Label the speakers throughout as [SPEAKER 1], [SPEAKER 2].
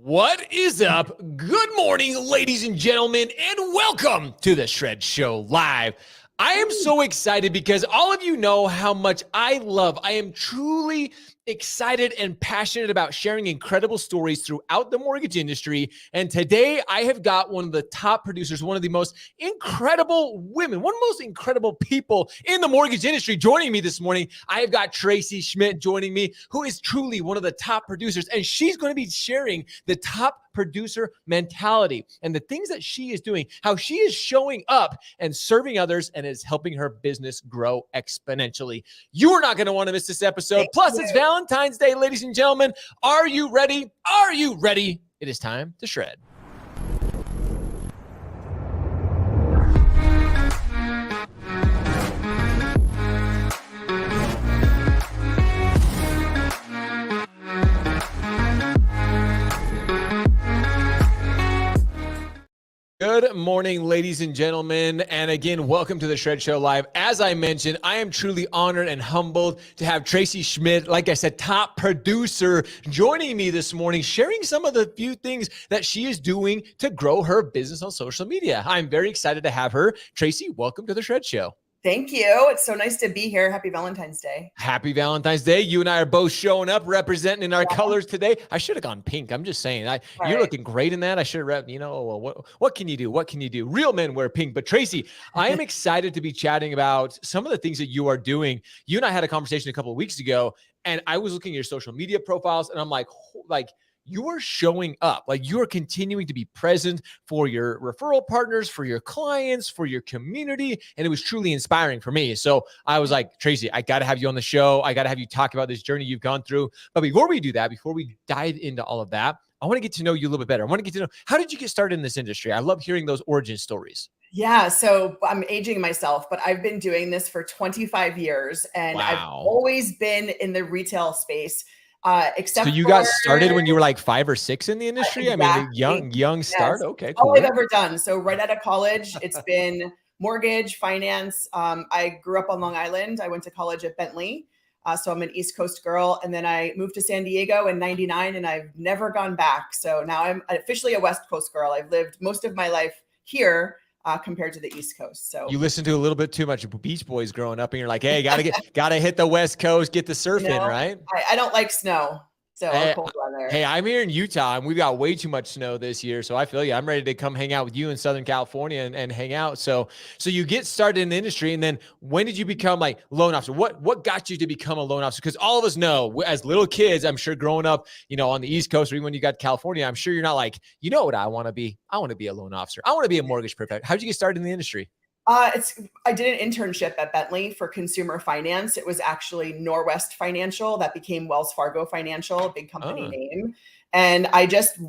[SPEAKER 1] What is up? Good morning, ladies and gentlemen, and welcome to the Shred Show Live. I am so excited because all of you know how much I am truly excited and passionate about sharing incredible stories throughout the mortgage industry. And today I have got one of the top producers, one of the most incredible women, one of the most incredible people in the mortgage industry joining me this morning. I have got Tracie Schmidt joining me, who is truly one of the top producers. And she's going to be sharing the top producer mentality and the things that she is doing, how she is showing up and serving others and is helping her business grow exponentially. You are not going to want to miss this episode. Plus, it's Valentine's Day, ladies and gentlemen. Are you ready? Are you ready? It is time to shred. Good morning, ladies and gentlemen. And again, welcome to the Shred Show Live. As I mentioned, I am truly honored and humbled to have Tracie Schmidt, like I said, top producer, joining me this morning, sharing some of the few things that she is doing to grow her business on social media. I'm very excited to have her. Tracie, welcome to the Shred Show.
[SPEAKER 2] Thank you. It's so nice to be here. Happy Valentine's Day.
[SPEAKER 1] Happy Valentine's Day. You and I are both showing up, representing in our colors today. I should have gone pink. I'm just saying. You're looking great in that. I should have read, what can you do? What can you do? Real men wear pink. But Tracie, I am excited to be chatting about some of the things that you are doing. You and I had a conversation a couple of weeks ago, and I was looking at your social media profiles, and I'm like, you are showing up, like you are continuing to be present for your referral partners, for your clients, for your community. And it was truly inspiring for me. So I was like, Tracie, I got to have you on the show. I got to have you talk about this journey you've gone through. But before we do that, before we dive into all of that, I want to get to know you a little bit better. I want to get to know, how did you get started in this industry? I love hearing those origin stories.
[SPEAKER 2] Yeah. So I'm aging myself, but I've been doing this for 25 years and I've always been in the retail space.
[SPEAKER 1] So you got started when you were like 5 or 6 in the industry? Exactly. I mean, young start. Yes. Okay, cool.
[SPEAKER 2] All I've ever done. So right out of college, it's been mortgage, finance. I grew up on Long Island. I went to college at Bentley. So I'm an East Coast girl. And then I moved to San Diego in 99 and I've never gone back. So now I'm officially a West Coast girl. I've lived most of my life here. Compared to the East Coast. So
[SPEAKER 1] you listened to a little bit too much Beach Boys growing up and you're like, hey, gotta hit the West Coast, get the surf in, right?
[SPEAKER 2] I don't like snow. So cold weather.
[SPEAKER 1] Hey, I'm here in Utah and we've got way too much snow this year. So I feel you. I'm ready to come hang out with you in Southern California and hang out. So you get started in the industry. And then when did you become like loan officer? What got you to become a loan officer? Because all of us know as little kids, I'm sure growing up, on the East Coast or even when you got to California, I'm sure you're not like, you know what I want to be? I want to be a loan officer. I want to be a mortgage professional. How'd you get started in the industry?
[SPEAKER 2] I did an internship at Bentley for consumer finance. It was actually Norwest Financial that became Wells Fargo Financial, a big company name. And I just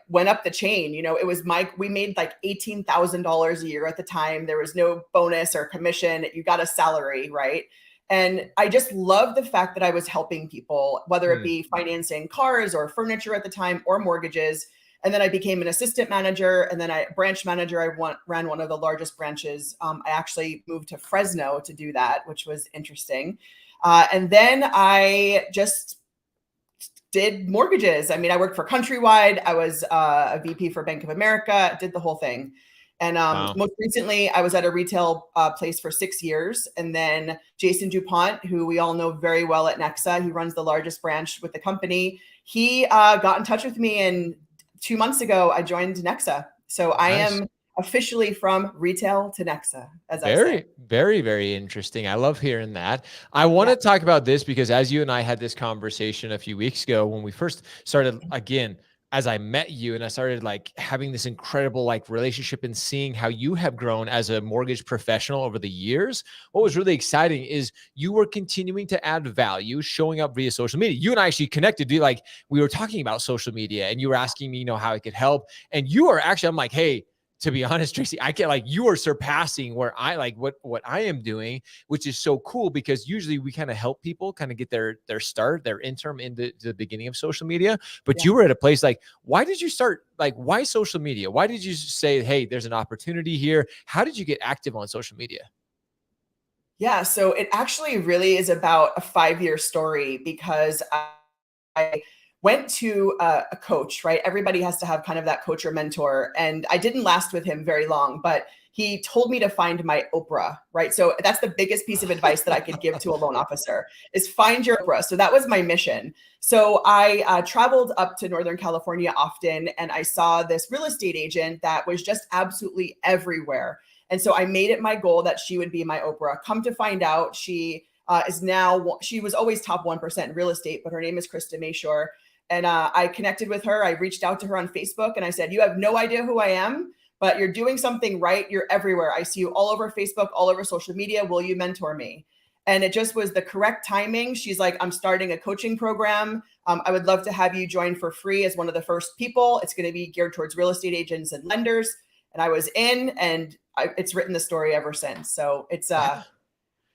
[SPEAKER 2] went up the chain. It was we made like $18,000 a year at the time. There was no bonus or commission. You got a salary, right? And I just loved the fact that I was helping people, whether it be financing cars or furniture at the time or mortgages. And then I became an assistant manager and then branch manager. I ran one of the largest branches. I actually moved to Fresno to do that, which was interesting. And then I just did mortgages. I mean, I worked for Countrywide. I was a VP for Bank of America, did the whole thing. And most recently, I was at a retail place for 6 years. And then Jason DuPont, who we all know very well at Nexa, he runs the largest branch with the company. He got in touch with me and 2 months ago, I joined Nexa. So I am officially from retail to Nexa, as I say.
[SPEAKER 1] Very, very interesting. I love hearing that. I want to talk about this because as you and I had this conversation a few weeks ago, when we first started, again, as I met you and I started having this incredible relationship and seeing how you have grown as a mortgage professional over the years, what was really exciting is you were continuing to add value, showing up via social media. You and I actually connected, we were talking about social media and you were asking me, how I could help. And you are actually, I'm like, hey, to be honest, Tracie, I get you are surpassing where I what I am doing, which is so cool because usually we kind of help people kind of get their start, their interim into the beginning of social media. But you were at a place why did you start? Why social media? Why did you say, hey, there's an opportunity here? How did you get active on social media?
[SPEAKER 2] Yeah, so it actually really is about a 5-year story because I went to a coach, right? Everybody has to have kind of that coach or mentor. And I didn't last with him very long, but he told me to find my Oprah, right? So that's the biggest piece of advice that I could give to a loan officer is find your Oprah. So that was my mission. So I traveled up to Northern California often, and I saw this real estate agent that was just absolutely everywhere. And so I made it my goal that she would be my Oprah. Come to find out, she she was always top 1% in real estate, but her name is Krista Mayshore. And I connected with her. I reached out to her on Facebook and I said, you have no idea who I am, but you're doing something right. You're everywhere. I see you all over Facebook, all over social media. Will you mentor me? And it just was the correct timing. She's like, I'm starting a coaching program. I would love to have you join for free as one of the first people. It's going to be geared towards real estate agents and lenders. And I was in, and it's written the story ever since. So it's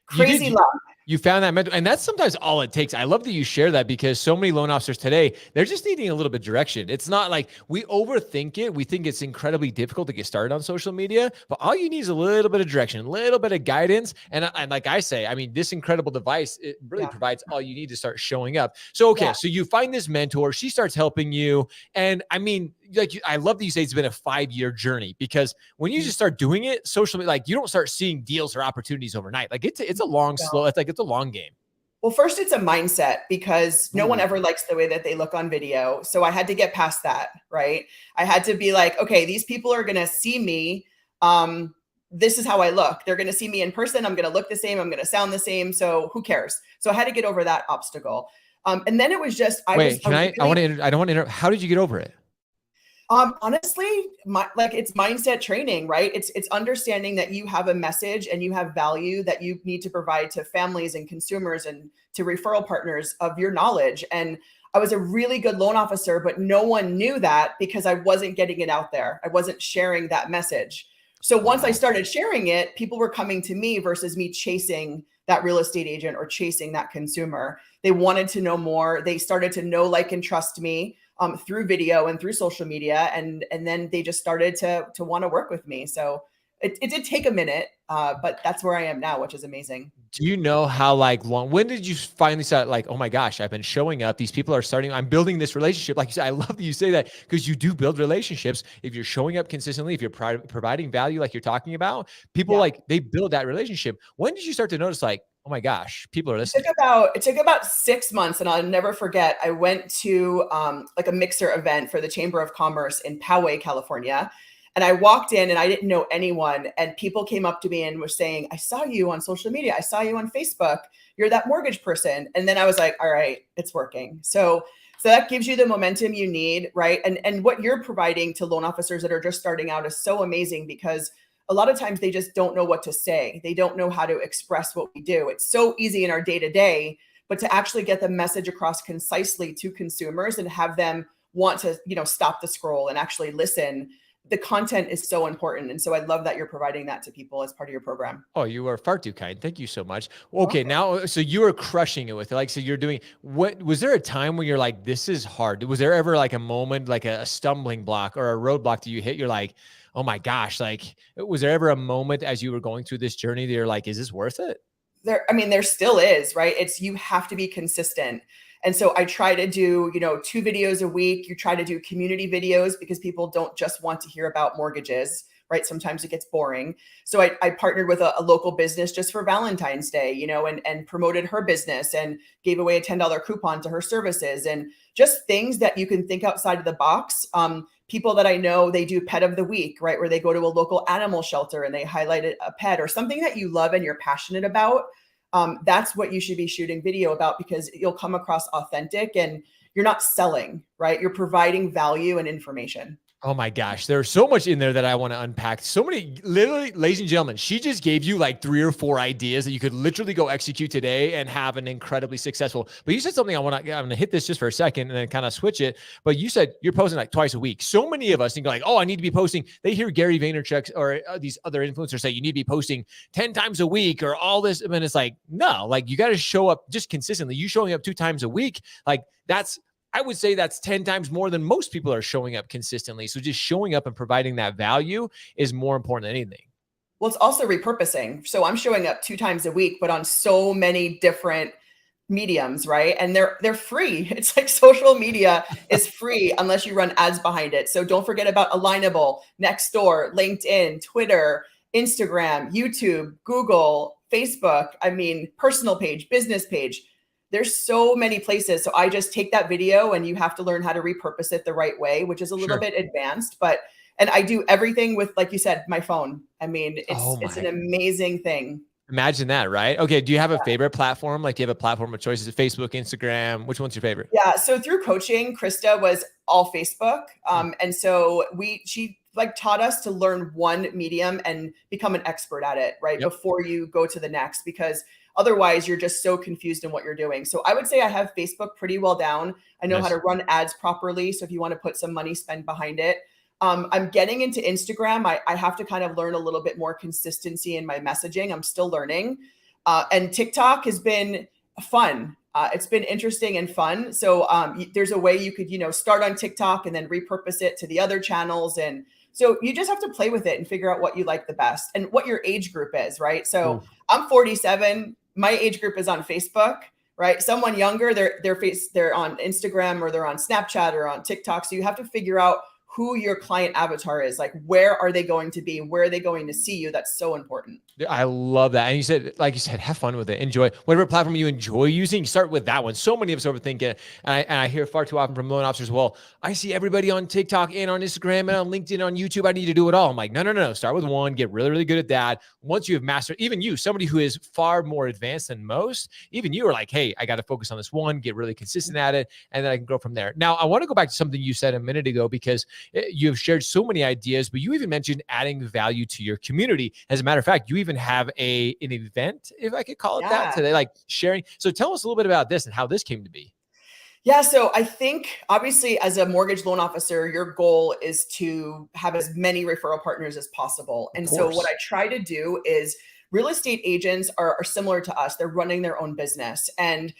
[SPEAKER 2] crazy luck.
[SPEAKER 1] You found that mentor, and that's sometimes all it takes. I love that you share that because so many loan officers today, they're just needing a little bit of direction. It's not like we overthink it. We think it's incredibly difficult to get started on social media, but all you need is a little bit of direction, a little bit of guidance. And like I say, I mean, this incredible device, it really provides all you need to start showing up. So, okay. So you find this mentor, she starts helping you. And I mean, I love that you say it's been a 5-year journey, because when you just start doing it socially, like you don't start seeing deals or opportunities overnight. Like it's a long, slow, it's a long game.
[SPEAKER 2] Well, first it's a mindset, because no one ever likes the way that they look on video. So I had to get past that, right? I had to be like, okay, these people are going to see me. This is how I look. They're going to see me in person. I'm going to look the same. I'm going to sound the same. So who cares? So I had to get over that obstacle. And then it was just, I don't want to interrupt.
[SPEAKER 1] How did you get over it?
[SPEAKER 2] Honestly, it's mindset training, right? It's understanding that you have a message and you have value that you need to provide to families and consumers and to referral partners of your knowledge. And I was a really good loan officer, but no one knew that because I wasn't getting it out there. I wasn't sharing that message. So once I started sharing it, people were coming to me versus me chasing that real estate agent or chasing that consumer. They wanted to know more. They started to know, like, and trust me through video and through social media. And then they just started to want to work with me. So it did take a minute, but that's where I am now, which is amazing.
[SPEAKER 1] Do you know how long, when did you finally start like, oh my gosh, I've been showing up. These people are starting, I'm building this relationship. Like you said, I love that you say that, because you do build relationships. If you're showing up consistently, if you're providing value, like you're talking about, people they build that relationship. When did you start to notice like, oh my gosh, people are listening?
[SPEAKER 2] It took about 6 months, and I'll never forget. I went to like a mixer event for the Chamber of Commerce in Poway, California. And I walked in and I didn't know anyone. And people came up to me and were saying, I saw you on social media. I saw you on Facebook. You're that mortgage person. And then I was like, all right, it's working. So that gives you the momentum you need, right? And what you're providing to loan officers that are just starting out is so amazing, because a lot of times they just don't know what to say. They don't know how to express what we do. It's so easy in our day-to-day, but to actually get the message across concisely to consumers and have them want to, stop the scroll and actually listen, the content is so important. And so I love that you're providing that to people as part of your program.
[SPEAKER 1] Oh, you are far too kind. Thank you so much. Okay. Now, so you are crushing it with it. Like, so you're doing was there a time when you're like, this is hard? Was there ever like a moment, like a stumbling block or a roadblock that you hit? You're like, oh my gosh. Like, was there ever a moment as you were going through this journey that you're like, is this worth it?
[SPEAKER 2] There still is, right? You have to be consistent. And so I try to do, 2 videos a week. You try to do community videos because people don't just want to hear about mortgages, right? Sometimes it gets boring. So I partnered with a local business just for Valentine's Day, and promoted her business and gave away a $10 coupon to her services, and just things that you can think outside of the box. People that I know, they do pet of the week, right? Where they go to a local animal shelter and they highlight a pet or something that you love and you're passionate about. That's what you should be shooting video about, because you'll come across authentic and you're not selling, right? You're providing value and information.
[SPEAKER 1] Oh my gosh, there's so much in there that I want to unpack. So many, literally, ladies and gentlemen, she just gave you like 3 or 4 ideas that you could literally go execute today and have an incredibly successful. But you said something I'm going to hit this just for a second and then kind of switch it. But you said you're posting like twice a week. So many of us think like, oh, I need to be posting. They hear Gary Vaynerchuk or these other influencers say you need to be posting 10 times a week or all this. And it's like, no, like you got to show up just consistently. You showing up 2 times a week, like I would say that's 10 times more than most people are showing up consistently. So just showing up and providing that value is more important than anything.
[SPEAKER 2] Well, it's also repurposing. So I'm showing up 2 times a week, but on so many different mediums, right? And they're free. It's like social media is free unless you run ads behind it. So don't forget about Alignable, Nextdoor, LinkedIn, Twitter, Instagram, YouTube, Google, Facebook. I mean, personal page, business page. There's so many places. So I just take that video and you have to learn how to repurpose it the right way, which is a little
[SPEAKER 1] Sure.
[SPEAKER 2] bit advanced, but and I do everything with, like you said, my phone. I mean,
[SPEAKER 1] Oh
[SPEAKER 2] it's an
[SPEAKER 1] my.
[SPEAKER 2] amazing thing.
[SPEAKER 1] Imagine that, right? Okay. Do you have a favorite platform? Like, do you have a platform of choices? Facebook, Instagram? Which one's your favorite?
[SPEAKER 2] Yeah. So through coaching, Krista was all Facebook.
[SPEAKER 1] Mm.
[SPEAKER 2] And so she like taught us to learn one medium and become an expert at it, right?
[SPEAKER 1] Yep.
[SPEAKER 2] Before you go to the next, because otherwise you're just so confused in what you're doing. So I would say I have Facebook pretty well down. I know how
[SPEAKER 1] Nice.
[SPEAKER 2] to run ads properly. So if you want to put some money spent behind it, I'm getting into Instagram. I have to kind of learn a little bit more consistency in my messaging. I'm still learning. And TikTok has been fun. It's been interesting and fun. So there's a way you could, start on TikTok and then repurpose it to the other channels. And so you just have to play with it and figure out what you like the best and what your age group is, right? So
[SPEAKER 1] Ooh.
[SPEAKER 2] I'm 47. My age group is on Facebook, right? Someone younger, they're on Instagram or they're on Snapchat or on TikTok. So you have to figure out who your client avatar is. Like, where are they going to be? Where are they going to see you? That's so important.
[SPEAKER 1] I love that. And you said, like you said, have fun with it. Enjoy whatever platform you enjoy using. Start with that one. So many of us overthink it. And I hear far too often from loan officers, well, I see everybody on TikTok and on Instagram and on LinkedIn, on YouTube. I need to do it all. I'm like, no. Start with one. Get really, really good at that. Once you have mastered, even you, somebody who is far more advanced than most, even you are like, hey, I got to focus on this one, get really consistent at it, and then I can grow from there. Now, I want to go back to something you said a minute ago, because you have shared so many ideas, but you even mentioned adding value to your community. As a matter of fact, you even have an event, if I could call it that,
[SPEAKER 2] Yeah.
[SPEAKER 1] today, like sharing. So tell us a little bit about this and how this came to be.
[SPEAKER 2] Yeah. So I think obviously as a mortgage loan officer, your goal is to have as many referral partners as possible.
[SPEAKER 1] Of
[SPEAKER 2] And so what
[SPEAKER 1] course.
[SPEAKER 2] I try to do is real estate agents are similar to us. They're running their own business. And,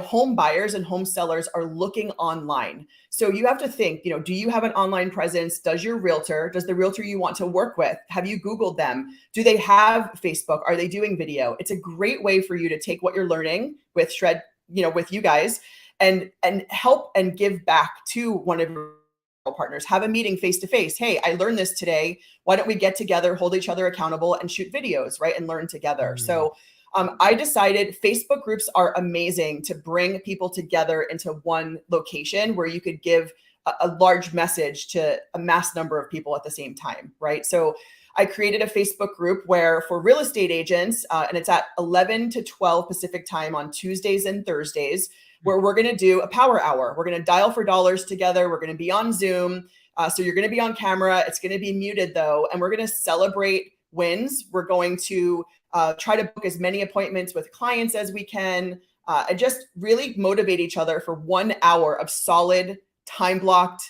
[SPEAKER 2] home buyers and home sellers are looking online. So you have to think, do you have an online presence? Does the realtor you want to work with, have you Googled them? Do they have Facebook? Are they doing video? It's a great way for you to take what you're learning with Shred, with you guys and help and give back to one of your partners. Have a meeting face to face. Hey, I learned this today. Why don't we get together, hold each other accountable, and shoot videos, right? And learn together. So I decided Facebook groups are amazing to bring people together into one location where you could give a large message to a mass number of people at the same time, right? So I created a Facebook group where for real estate agents, and it's at 11 to 12 Pacific time on Tuesdays and Thursdays, where we're going to do a power hour. We're going to dial for dollars together. We're going to be on Zoom. So you're going to be on camera. It's going to be muted though. And we're going to celebrate wins. We're going to try to book as many appointments with clients as we can, and just really motivate each other for 1 hour of solid time blocked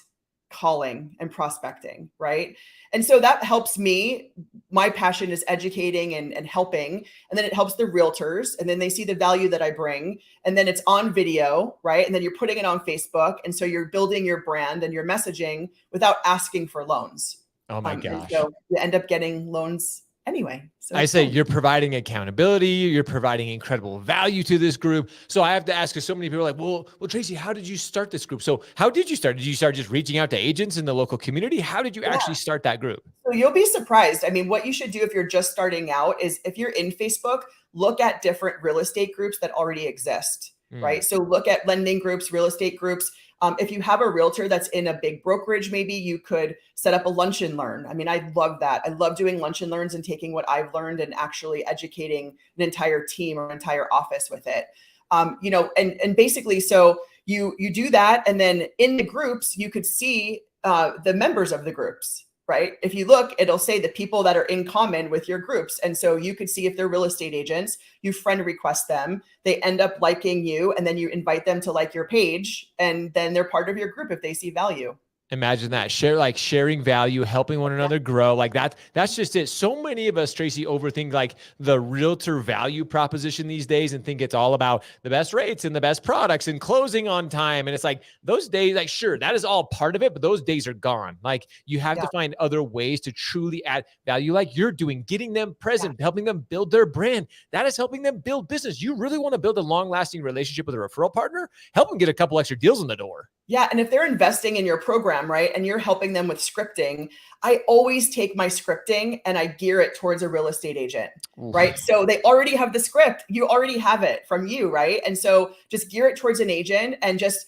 [SPEAKER 2] calling and prospecting, right? And so that helps me. My passion is educating and helping. And then it helps the realtors. And then they see the value that I bring. And then it's on video, right? And then you're putting it on Facebook. And so you're building your brand and your messaging without asking for loans.
[SPEAKER 1] Oh my
[SPEAKER 2] And
[SPEAKER 1] gosh.
[SPEAKER 2] so you end up getting loans anyway. So
[SPEAKER 1] I
[SPEAKER 2] it's
[SPEAKER 1] say
[SPEAKER 2] fun.
[SPEAKER 1] you're providing accountability, you're providing incredible value to this group. So I have to ask, because so many people are like, well, Tracie, how did you start this group? So how did you start? Did you start just reaching out to agents in the local community? How did you actually start that group?
[SPEAKER 2] So you'll be surprised. I mean, what you should do if you're just starting out is if you're in Facebook, look at different real estate groups that already exist, right? So look at lending groups, real estate groups. If you have a realtor that's in a big brokerage, maybe you could set up a lunch and learn. I mean, I love that. I love doing lunch and learns and taking what I've learned and actually educating an entire team or entire office with it. And basically, so you do that, and then in the groups, you could see the members of the groups. Right? If you look, it'll say the people that are in common with your groups. And so you could see if they're real estate agents, you friend request them, they end up liking you, and then you invite them to like your page, and then they're part of your group if they see value.
[SPEAKER 1] Imagine that. Sharing value, helping one another grow. Like that's just it. So many of us, Tracie, overthink like the realtor value proposition these days and think it's all about the best rates and the best products and closing on time. And it's like those days, like, sure, that is all part of it, but those days are gone. Like you have to find other ways to truly add value, like you're doing, getting them present, helping them build their brand. That is helping them build business. You really want to build a long-lasting relationship with a referral partner? Help them get a couple extra deals in the door.
[SPEAKER 2] Yeah. And if they're investing in your program, right, and you're helping them with scripting, I always take my scripting and I gear it towards a real estate agent, right? So they already have the script. You already have it from you, right? And so just gear it towards an agent and just,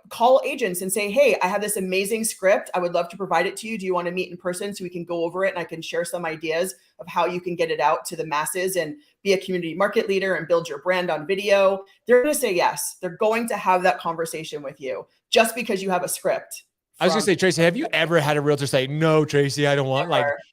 [SPEAKER 2] call agents and say, hey, I have this amazing script. I would love to provide it to you. Do you want to meet in person so we can go over it and I can share some ideas of how you can get it out to the masses and be a community market leader and build your brand on video? They're going to say yes. They're going to have that conversation with you just because you have a script.
[SPEAKER 1] I was going to say, Tracie, have you ever had a realtor say, no, Tracie, I don't want,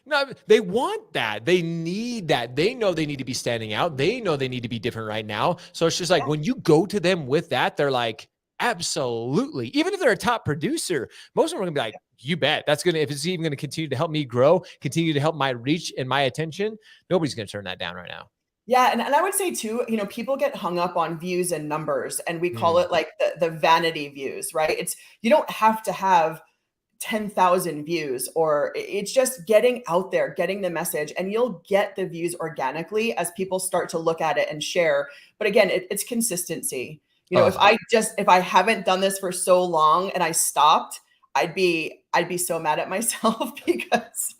[SPEAKER 1] no, they want that. They need that. They know they need to be standing out. They know they need to be different right now. So it's just like, when you go to them with that, they're like, absolutely. Even if they're a top producer, most of them are going to be like, you bet. That's going to, if it's even going to continue to help me grow, continue to help my reach and my attention, nobody's going to turn that down right now.
[SPEAKER 2] Yeah. And I would say too, people get hung up on views and numbers and we call it like the vanity views, right? You don't have to have 10,000 views, or it's just getting out there, getting the message, and you'll get the views organically as people start to look at it and share. But again, it's consistency. If I haven't done this for so long and I stopped, I'd be so mad at myself because,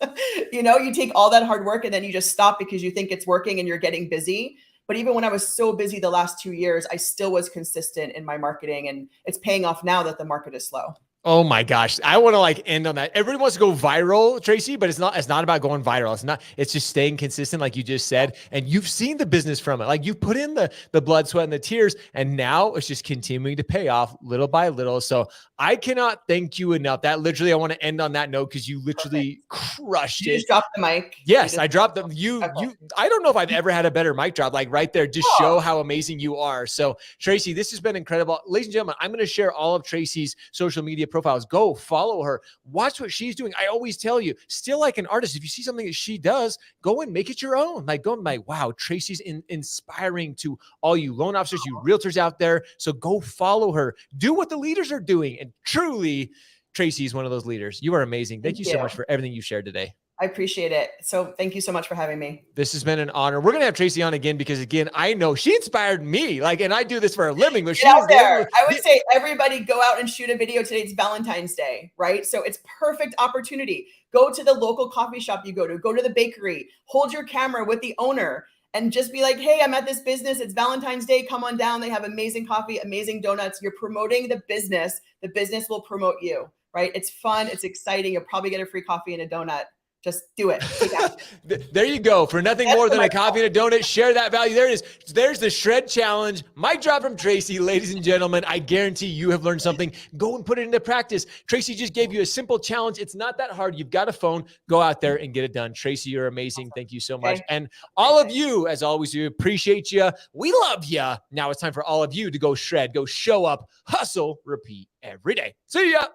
[SPEAKER 2] you take all that hard work and then you just stop because you think it's working and you're getting busy. But even when I was so busy the last 2 years, I still was consistent in my marketing, and it's paying off now that the market is slow.
[SPEAKER 1] Oh my gosh. I want to end on that. Everybody wants to go viral, Tracie, but it's not about going viral. It's just staying consistent, like you just said. And you've seen the business from it. Like you put in the blood, sweat, and the tears, and now it's just continuing to pay off little by little. So I cannot thank you enough. That literally, I want to end on that note because you literally crushed it.
[SPEAKER 2] You just dropped the mic.
[SPEAKER 1] Yes, I dropped them. I don't know if I've ever had a better mic drop, like right there. Just show how amazing you are. So Tracie, this has been incredible. Ladies and gentlemen, I'm going to share all of Tracie's social media profiles. Go follow her. Watch what she's doing. I always tell you, still like an artist, if you see something that she does, go and make it your own. Go and wow, Tracie's inspiring to all you loan officers, you realtors out there. So go follow her. Do what the leaders are doing. And truly, Tracie is one of those leaders. You are amazing. Thank you so much for everything you shared today.
[SPEAKER 2] I appreciate it. So thank you so much for having me.
[SPEAKER 1] This has been an honor. We're going to have Tracie on again because, again, I know she inspired me. And I do this for a living. But
[SPEAKER 2] out there. I would say everybody go out and shoot a video today. It's Valentine's Day, right? So it's perfect opportunity. Go to the local coffee shop you go to the bakery, hold your camera with the owner and just be like, hey, I'm at this business. It's Valentine's Day. Come on down. They have amazing coffee, amazing donuts. You're promoting the business. The business will promote you, right? It's fun. It's exciting. You'll probably get a free coffee and a donut. Just do it.
[SPEAKER 1] There you go. For nothing more than a coffee and a donut, share that value. There it is. There's the shred challenge. Mic drop from Tracie. Ladies and gentlemen, I guarantee you have learned something. Go and put it into practice. Tracie just gave you a simple challenge. It's not that hard. You've got a phone. Go out there and get it done. Tracie, you're amazing. Thank you so much. And all of you, as always, we appreciate you. We love you. Now it's time for all of you to go shred, go show up, hustle, repeat every day. See ya.